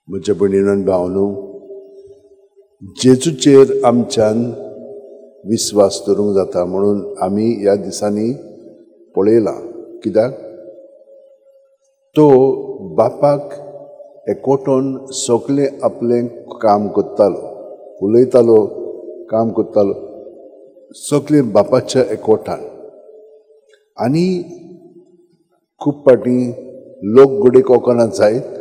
म्हज्या भयणीनो आनी भावनो, जेजूचेर आमच्यान विस्वास दवरूंक जाता म्हणून आमी ह्या दिसांनी पळयलां. कित्याक तो बापाक एकवटून सगळें आपलें काम करतालो, उलयतालो, काम करतालो, सगळें बापाच्या एकवटान. आनी खूब पाटी लोक गुडेक वचना जायत,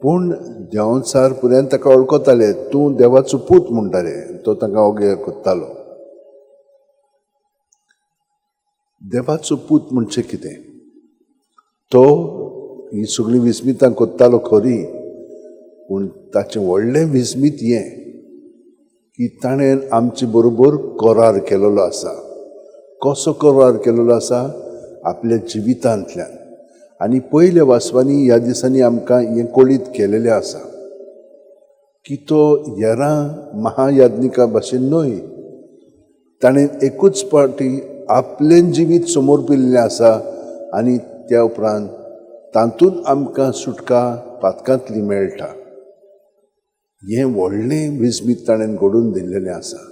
पूण देंवचार पर्यंत ताका वळखताले, तूं देवाचो पूत म्हणटाले. तो तांकां ओगे करतालो. देवाचो पूत म्हणजे कितें? तो ही सगळीं विस्मितां करतालो खरी, पूण ताचें व्हडलें विस्मीत हें की ताणें आमचे बरोबर करार केलेलो आसा. कसो करार केलेलो आसा? आपल्या जिवितांतल्यान. आनी पयल्या वाचवांनी ह्या दिसांनी आमकां हें कळीत केलेलें आसा की तो हेरां महायाज्ञिका भाशेन न्हय, ताणें एकूच पावटी आपलें जिवीत समोर पिल्लें आसा आनी त्या उपरांत तातूंत आमकां सुटका पातकांतली मेळटा. हें व्हडलें विस्मीत ताणें घडोवन दिल्लेलें आसा.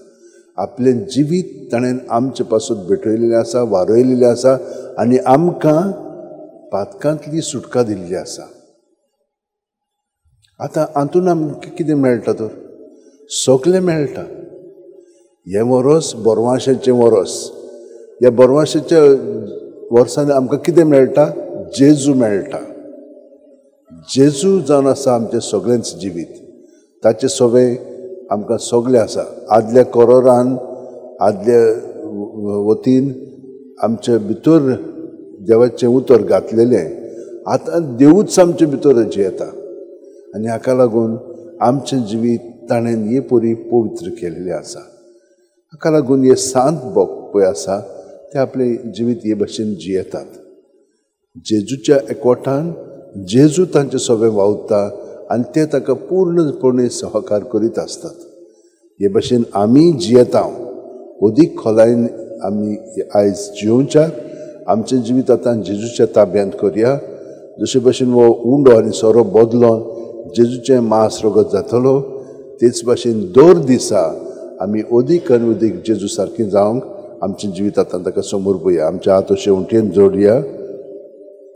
आपलें जिवीत ताणें आमचे पासून भेटयलेलें आसा, वारयलेलें आसा आनी आमकां पातकांतली सुटका दिल्ली आसा. आतां हातून आमकां कितें मेळटा तर? सगळें मेळटा. हें वरस बोरवांशेचें वरस. ह्या बोरवांशेच्या वर्सान आमकां कितें मेळटा? जेजू मेळटा. जेजू जावन आसा आमचें सगळेंच जिवीत. ताचें सवें आमकां सगळें आसा. आदल्या करारान, आदल्या वतीन आमच्या भितर देवाचें उतर घातलेलें. आतां देवूच आमचे भितर जियेता आनी हाका लागून आमचें जिवीत ताणें हे परी पवित्र केलेलें आसा. हाका लागून हे सांत भक्त पळय आसा ते आपलें जिवीत हे भाशेन जियेतात. जेजूच्या एकवटान जेजू तांचें सगळें वावुरता आनी ते ताका पूर्णपणे सहकार करीत आसतात. हे भाशेन आमी जियेता. अदीक खोलायेन आमी आयज जिवोवच्या. आमचें जिवीत आतां जेजूच्या ताब्यांत करया. जशे भशेन हो उंडो आनी सोरो बदलोन जेजूचें मांस रगत जातलो, तेच भाशेन दर दिसा आमी अदीक आनी अदीक जेजू सारकीं जावंक आमचें जिवीत आतां ताका समोर पळया. आमचे हात अशे वणटीन जोडया,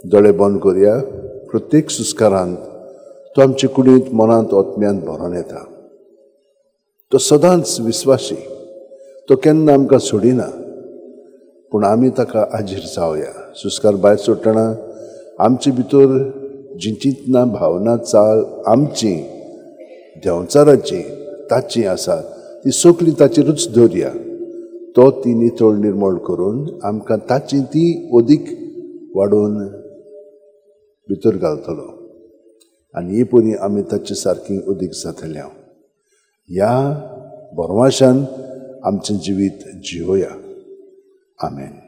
दोळे बंद करया. प्रत्येक सुस्कारांत तो आमचे कुडींत मनांत आत्म्यांत भरोन येता. तो सदांच विस्वासी. तो केन्ना आमकां सोडिना. पूण आमी ताका आजीर जावया. सुस्कार भायर सोडटना आमचे भितर जी चिंतना, भावना, चाल आमची देंवचाराची ताची आसा ती सगळी ताचेरूच दवरया. तो ती नितळ निर्मळ करून आमकां ताची ती अदीक वाडोवन भितर घालतलो आनी हे परी आमी ताचे सारकीं अदीक जातले. ह्या बोरवांशान आमचें जिवीत जियोया. आमेन.